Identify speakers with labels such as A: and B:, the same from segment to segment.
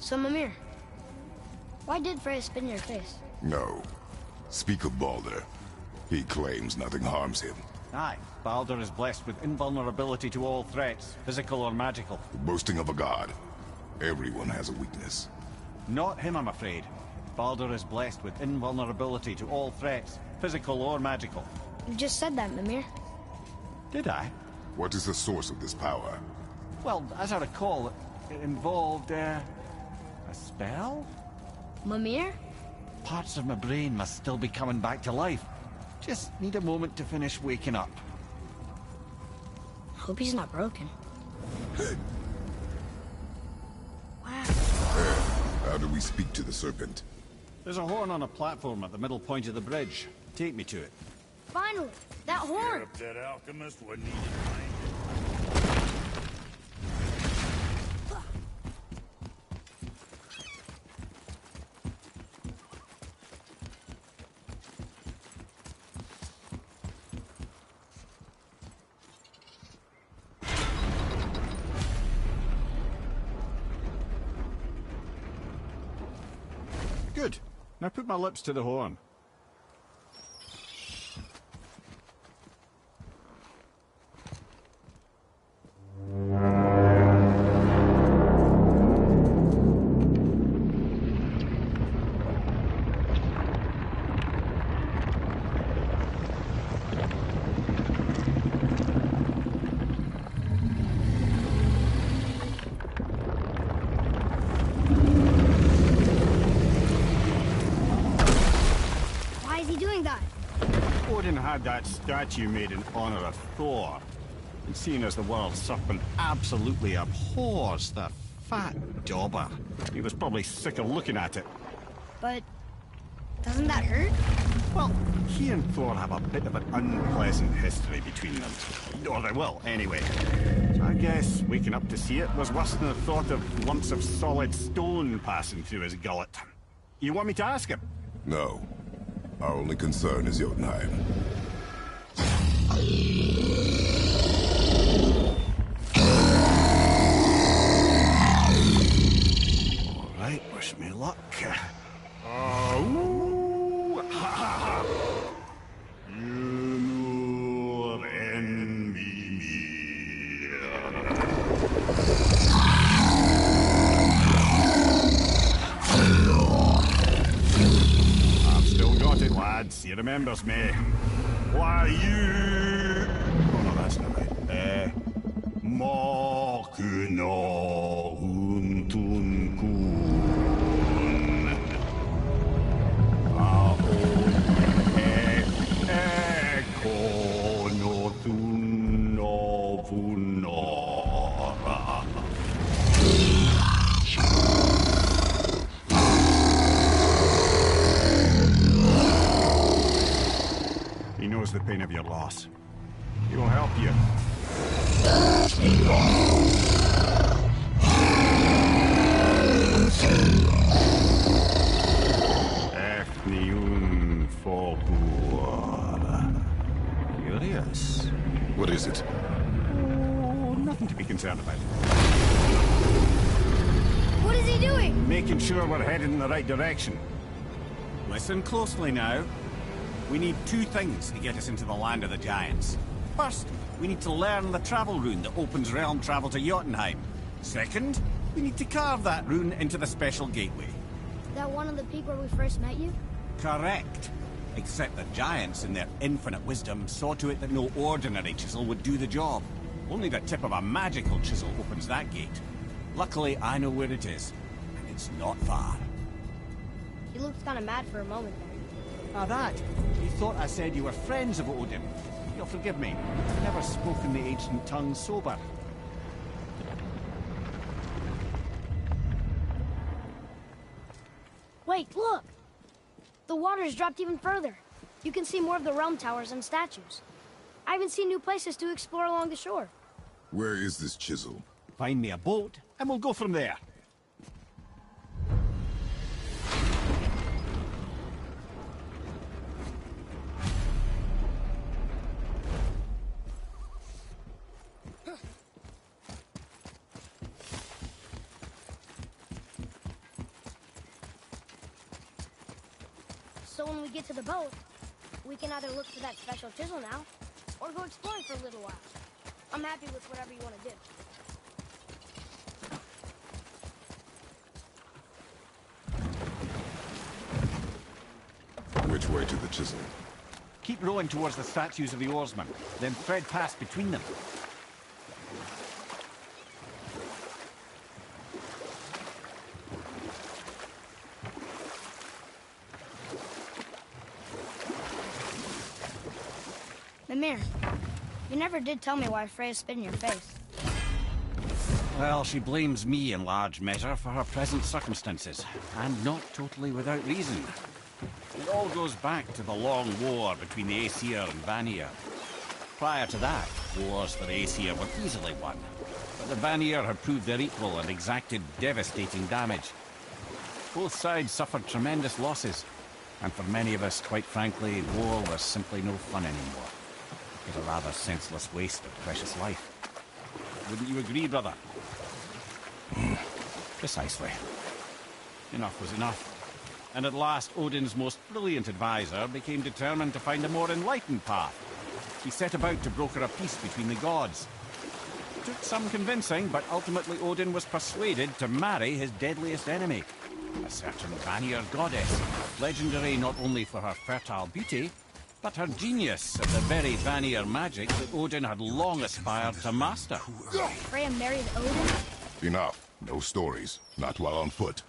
A: So, Mimir, why did Freya spit in your face?
B: No. Speak of Baldur. He claims nothing harms him.
C: Aye, Baldur is blessed with invulnerability to all threats, physical or magical.
B: The boasting of a god. Everyone has a weakness.
C: Not him, I'm afraid. Baldur is blessed with invulnerability to all threats, physical or magical.
A: You just said that, Mimir.
C: Did I?
B: What is the source of this power?
C: Well, as I recall, it involved, a spell?
A: Mimir?
C: Parts of my brain must still be coming back to life. Just need a moment to finish waking up.
A: Hope he's not broken. Wow.
B: How do we speak to the serpent?
C: There's a horn on a platform at the middle point of the bridge. Take me to it.
A: Finally! That horn!
D: Up that alchemist what needed behind it.
C: Good. Now put my lips to the horn. Had that statue made in honor of Thor. And seeing as the world serpent absolutely abhors the fat dauber, he was probably sick of looking at it.
A: But doesn't that hurt?
C: Well, he and Thor have a bit of an unpleasant history between them. Or they will, anyway. So I guess waking up to see it was worse than the thought of lumps of solid stone passing through his gullet. You want me to ask him?
B: No. Our only concern is Jotunheim.
C: Alright, wish me luck. Oh, ha ha ha. You envy me. I've still got it, lads. He remembers me. Why, you... Oh, no, that's not right. Makuna huntun kun. Ahon ekonotun novunora. He knows the pain of your loss. He will help you. Efniun Fogur. Curious.
B: What is it?
C: Oh, nothing to be concerned about.
A: What is he doing?
C: Making sure we're headed in the right direction. Listen closely now. We need two things to get us into the land of the giants. First, we need to learn the travel rune that opens realm travel to Jotunheim. Second, we need to carve that rune into the special gateway.
A: That one on the peak where we first met you?
C: Correct. Except the giants, in their infinite wisdom, saw to it that no ordinary chisel would do the job. Only the tip of a magical chisel opens that gate. Luckily, I know where it is, and it's not far.
A: He looked kind of mad for a moment there.
C: Ah, that. You thought I said you were friends of Odin. You'll forgive me. I've never spoken the ancient tongue sober.
A: Wait, look! The water's dropped even further. You can see more of the realm towers and statues. I even see new places to explore along the shore.
B: Where is this chisel?
C: Find me a boat, and we'll go from there.
A: So when we get to the boat, we can either look for that special chisel now, or go exploring for a little while. I'm happy with whatever you want to do.
B: Which way to the chisel?
C: Keep rowing towards the statues of the oarsmen, then thread past between them.
A: Mimir, you never did tell me why Freya spit in your face.
C: Well, she blames me in large measure for her present circumstances, and not totally without reason. It all goes back to the long war between the Aesir and Vanir. Prior to that, wars for the Aesir were easily won, but the Vanir had proved their equal and exacted devastating damage. Both sides suffered tremendous losses, and for many of us, quite frankly, war was simply no fun anymore. It was a rather senseless waste of precious life. Wouldn't you agree, brother? Precisely. Enough was enough. And at last, Odin's most brilliant advisor became determined to find a more enlightened path. He set about to broker a peace between the gods. It took some convincing, but ultimately Odin was persuaded to marry his deadliest enemy, a certain Vanir goddess, legendary not only for her fertile beauty, but her genius at the very Vanir magic that Odin had long aspired to master.
A: Freya married Odin?
B: Enough. No stories. Not while on foot.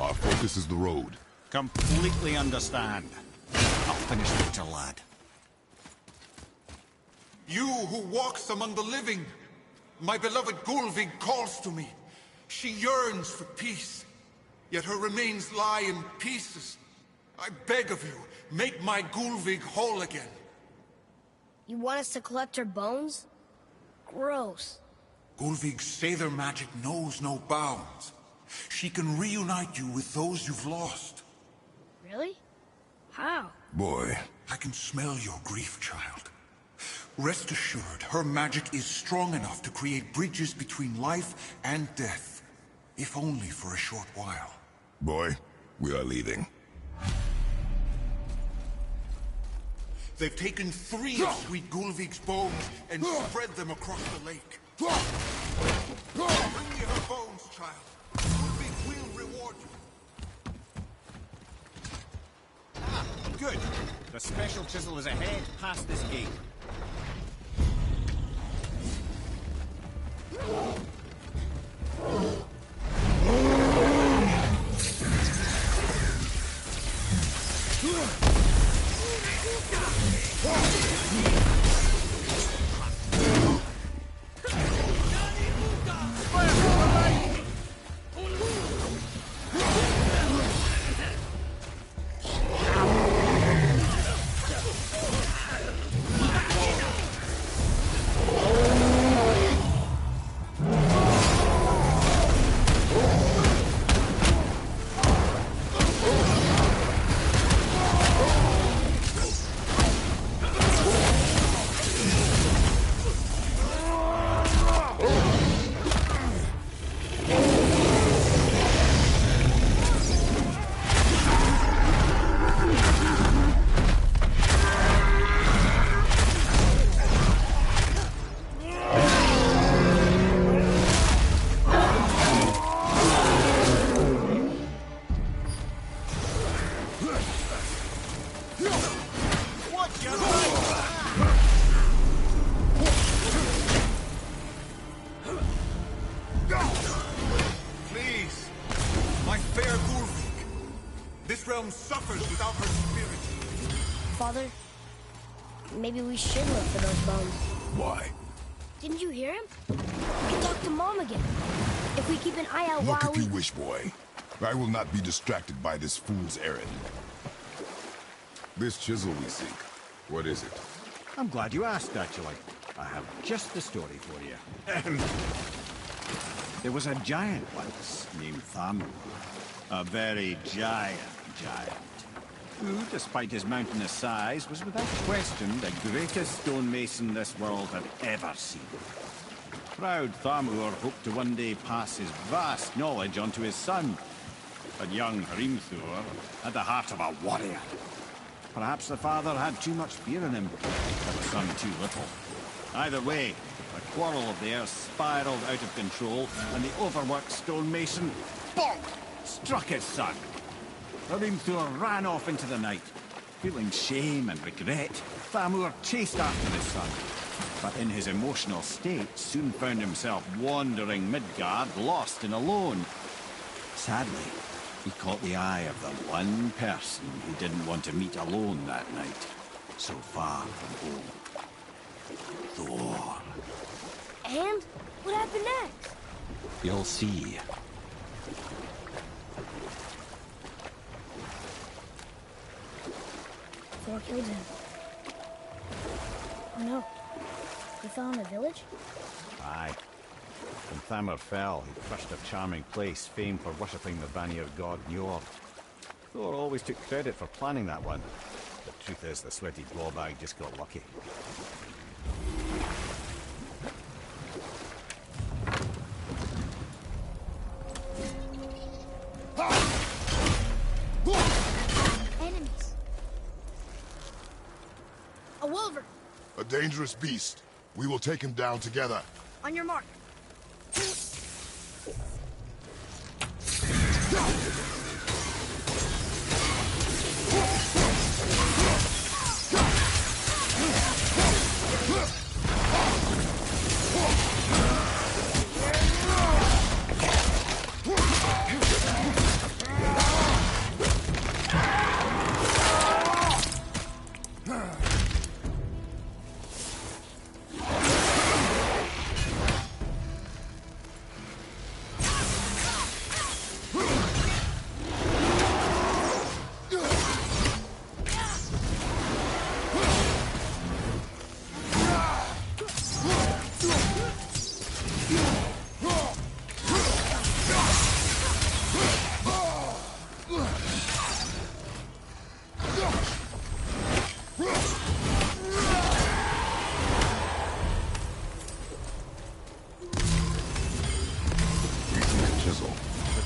B: Our focus is the road.
C: Completely understand. I'll finish later, lad.
E: You who walks among the living, my beloved Gulvig calls to me. She yearns for peace, yet her remains lie in pieces. I beg of you, make my Gulvig whole again.
A: You want us to collect her bones? Gross.
E: Gulvig's Sather magic knows no bounds. She can reunite you with those you've lost.
A: Really? How?
B: Boy.
E: I can smell your grief, child. Rest assured, her magic is strong enough to create bridges between life and death, if only for a short while.
B: Boy, we are leaving.
E: They've taken 3 of Sweet Gulvig's bones and spread them across the lake. Bring me her bones, child. Gulvig will reward you.
C: Ah, good. The special chisel is ahead, past this gate.
E: Please, my fair Gulvig. This realm suffers without her spirit.
A: Father, maybe we should look for those bones.
B: Why?
A: Didn't you hear him? He talked to Mom again. If we keep an eye out
B: Look
A: while
B: if you wish, boy. I will not be distracted by this fool's errand. This chisel we seek, what is it?
C: I'm glad you asked, actually. I have just the story for you. There was a giant once named Thamur. A very giant, who, despite his mountainous size, was without question the greatest stonemason this world had ever seen. Proud Thamur hoped to one day pass his vast knowledge on to his son. But young Hrimthur had the heart of a warrior. Perhaps the father had too much fear in him, or the son too little. Either way, the quarrel of theirs spiraled out of control, and the overworked stonemason, bonk, struck his son. Hrimthur ran off into the night. Feeling shame and regret, Thamur chased after his son, but in his emotional state soon found himself wandering Midgard, lost and alone. Sadly, he caught the eye of the one person he didn't want to meet alone that night, so far from home. Thor.
A: And? What happened next?
C: You'll see.
A: Thor killed him. Oh no. They fell in the village?
C: Aye. When Thamur fell, he crushed a charming place famed for worshipping the Vanir god Njord. Thor always took credit for planning that one. The truth is, the sweaty blowbag just got lucky.
A: Enemies. A wolver.
B: A dangerous beast. We will take him down together.
A: On your mark.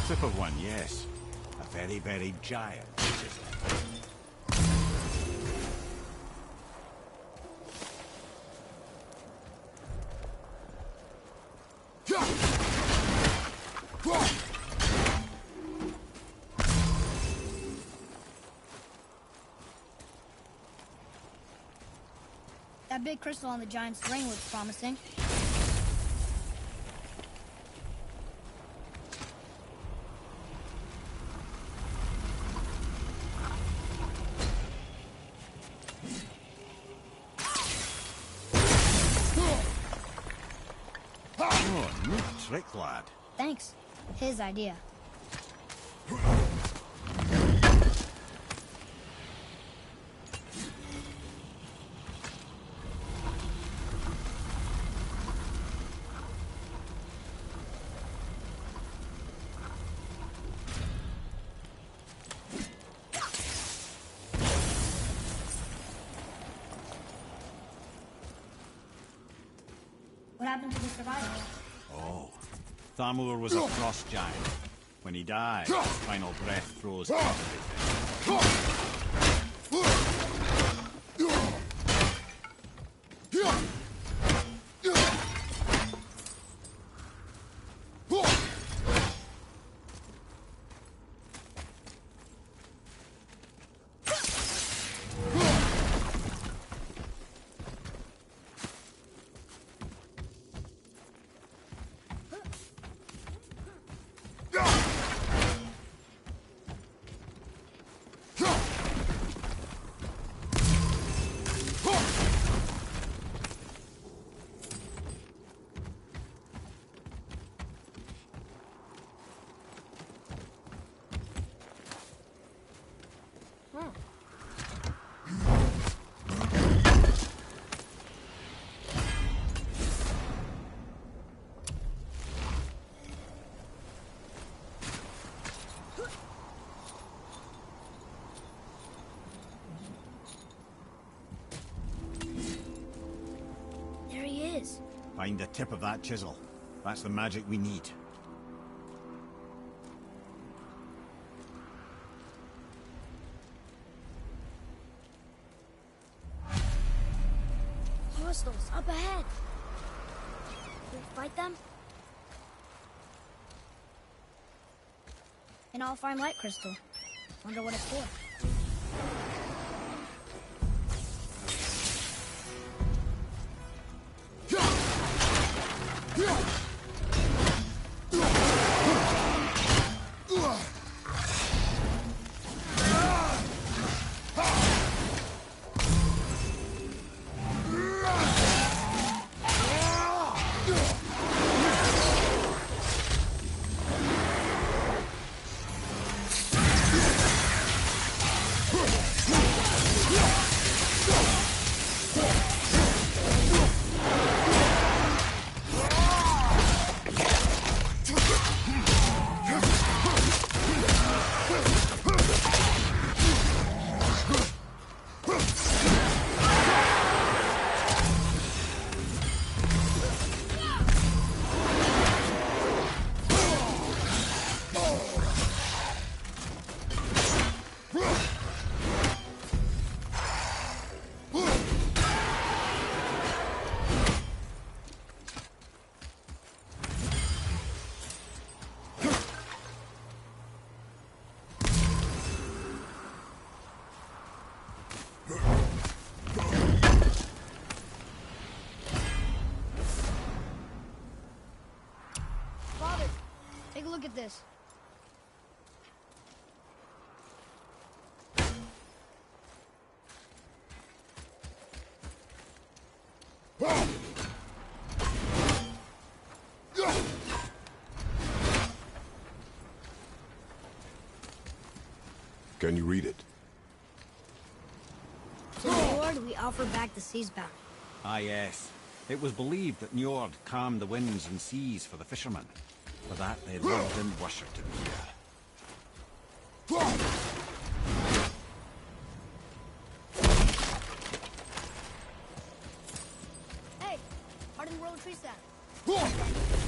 C: Tip of one, yes. A very, very giant chisel.
A: That big crystal on the giant's ring looks promising.
C: Oh, neat trick, lad.
A: Thanks. His idea. What happened to the survivors?
C: Oh. Thamur was a frost giant. When he died, his final breath froze everything. Find the tip of that chisel. That's the magic we need.
A: crystals up ahead. Can we fight them? An all-fine light crystal. Wonder what it's for. Father, take a look at this.
B: Can you read it?
A: To the Lord, we offer back the sea's bounty.
C: Ah, yes. It was believed that Njord calmed the winds and seas for the fishermen. For that, they loved and worshipped him here.
A: Hey, how did the world treat that?
D: Behind you!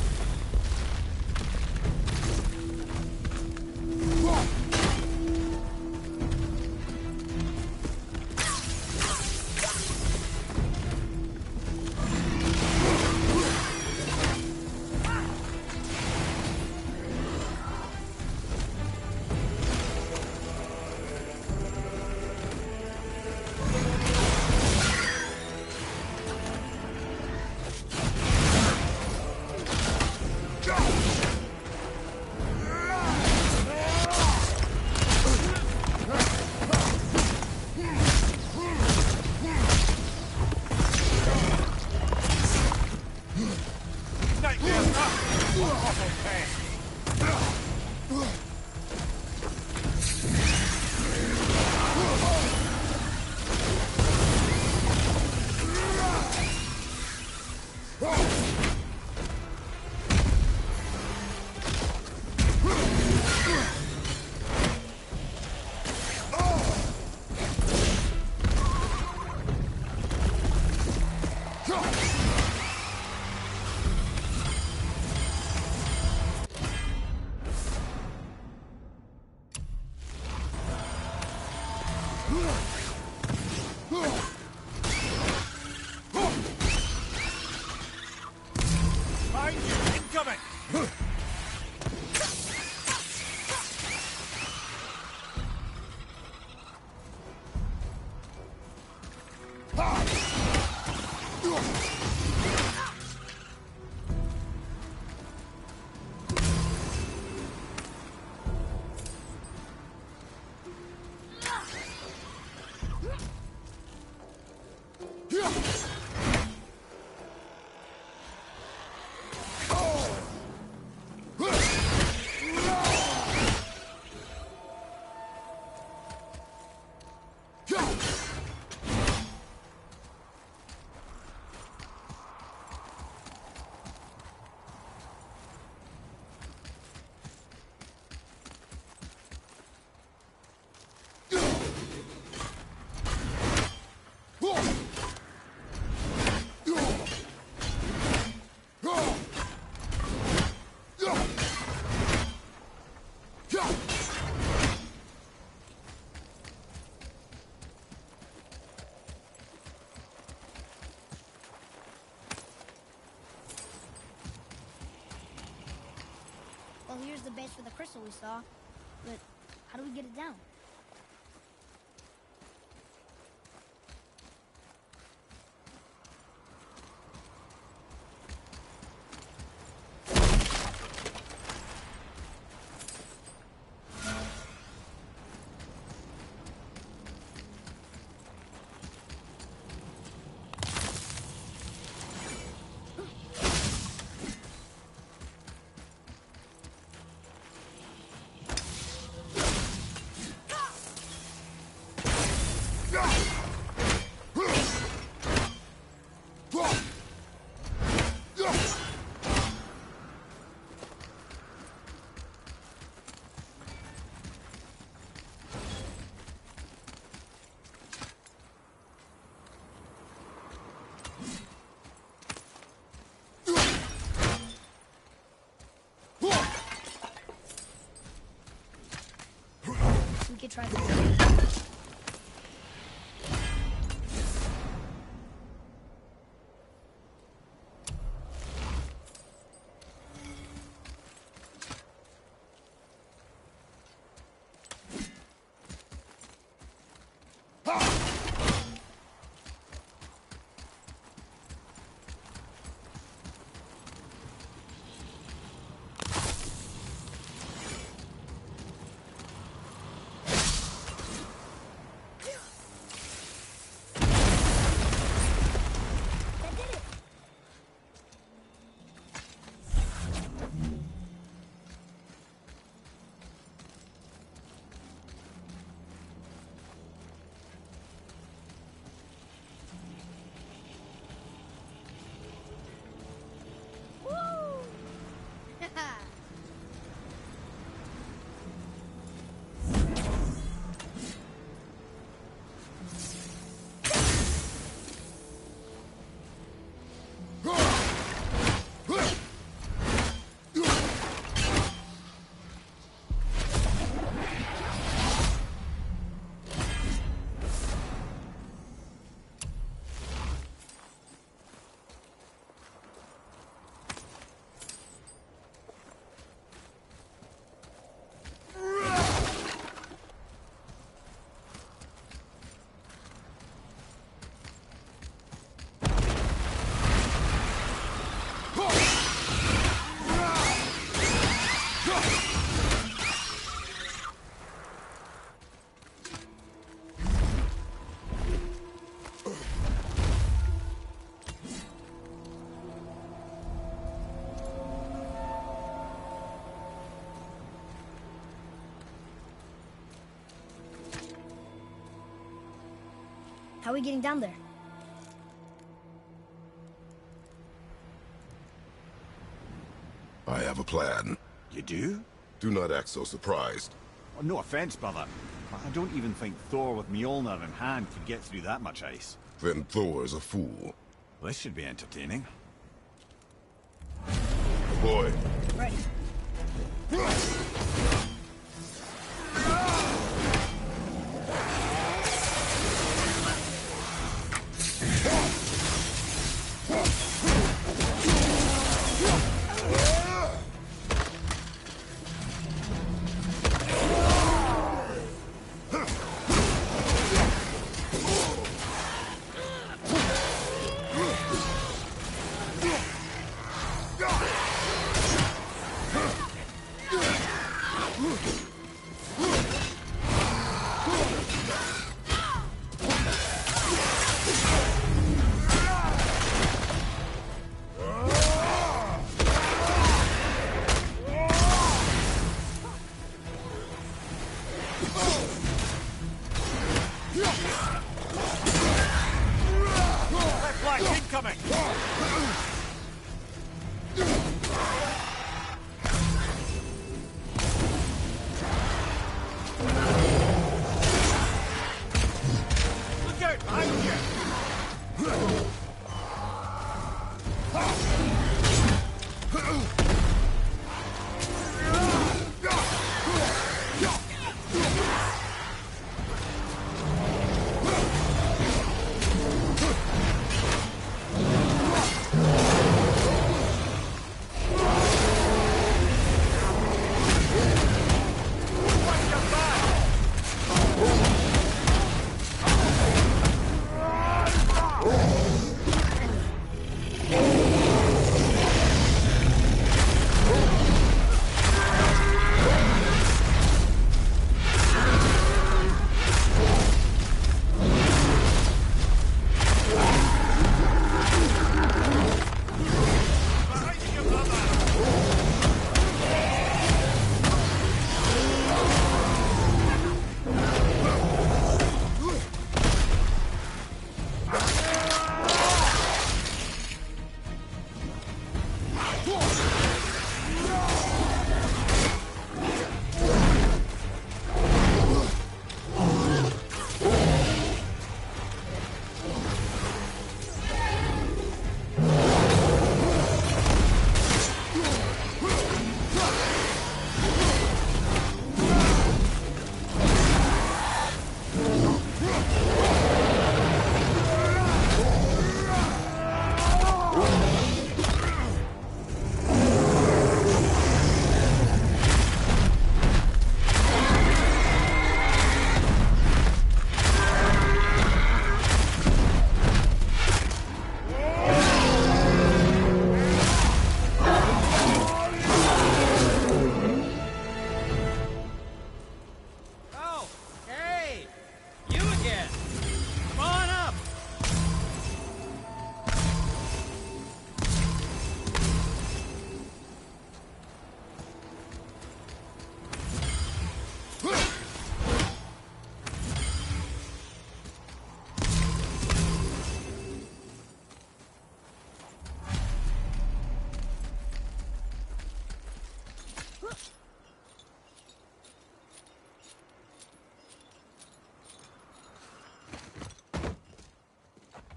D: Incoming!
A: the base for the crystal we saw, but how do we get it down? We could try this. How are we getting down there?
B: I have a plan.
C: You do?
B: Do not act so surprised.
C: Oh, no offense, brother, but I don't even think Thor with Mjolnir in hand could get through that much ice.
B: Then Thor's a fool.
C: This should be entertaining.
B: Boy.
A: Ready.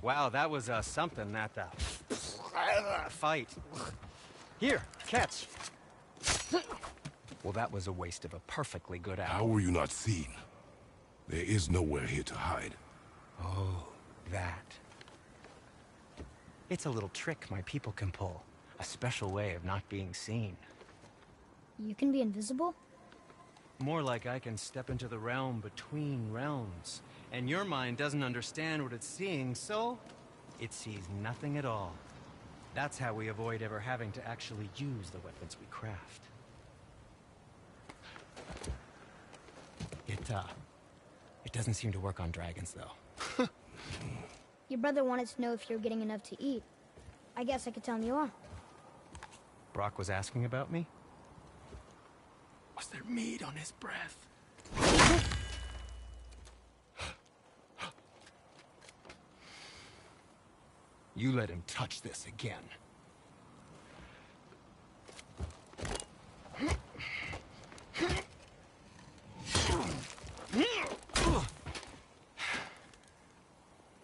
F: Wow, that was something, that fight. Here, catch. Well, that was a waste of a perfectly good
B: How
F: hour.
B: were you not seen? There is nowhere here to hide.
F: Oh, that. It's a little trick my people can pull. A special way of not being seen.
A: You can be invisible?
F: More like I can step into the realm between realms. And your mind doesn't understand what it's seeing, so it sees nothing at all. That's how we avoid ever having to actually use the weapons we craft. It doesn't seem to work on dragons, though.
A: Your brother wanted to know if you're getting enough to eat. I guess I could tell him you are.
F: Brock was asking about me? Was there meat on his breath? You let him touch this again.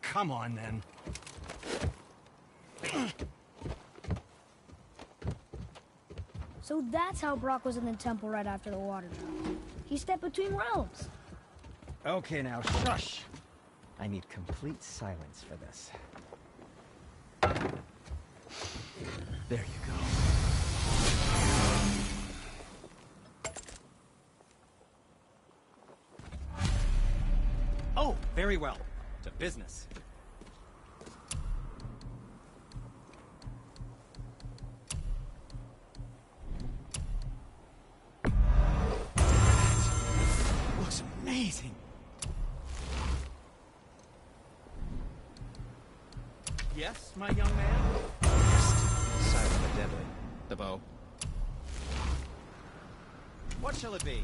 F: Come on, then.
A: So that's how Brock was in the temple right after the water dropped. He stepped between realms.
F: Okay, now shush. I need complete silence for this. There you go. Oh, very well. To business. Looks amazing. Yes, my young man?
G: Silent but deadly. The bow.
F: What shall it be?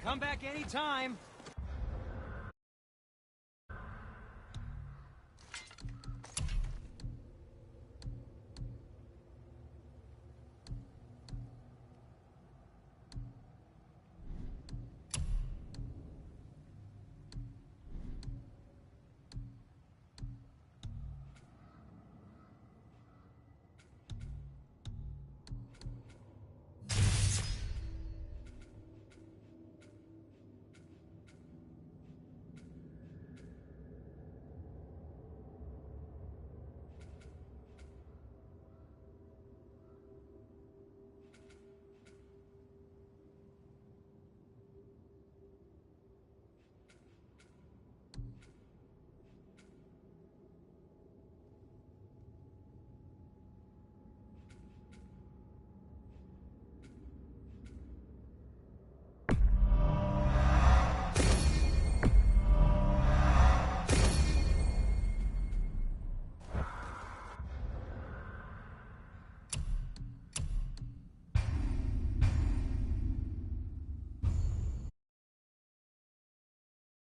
F: Come back anytime.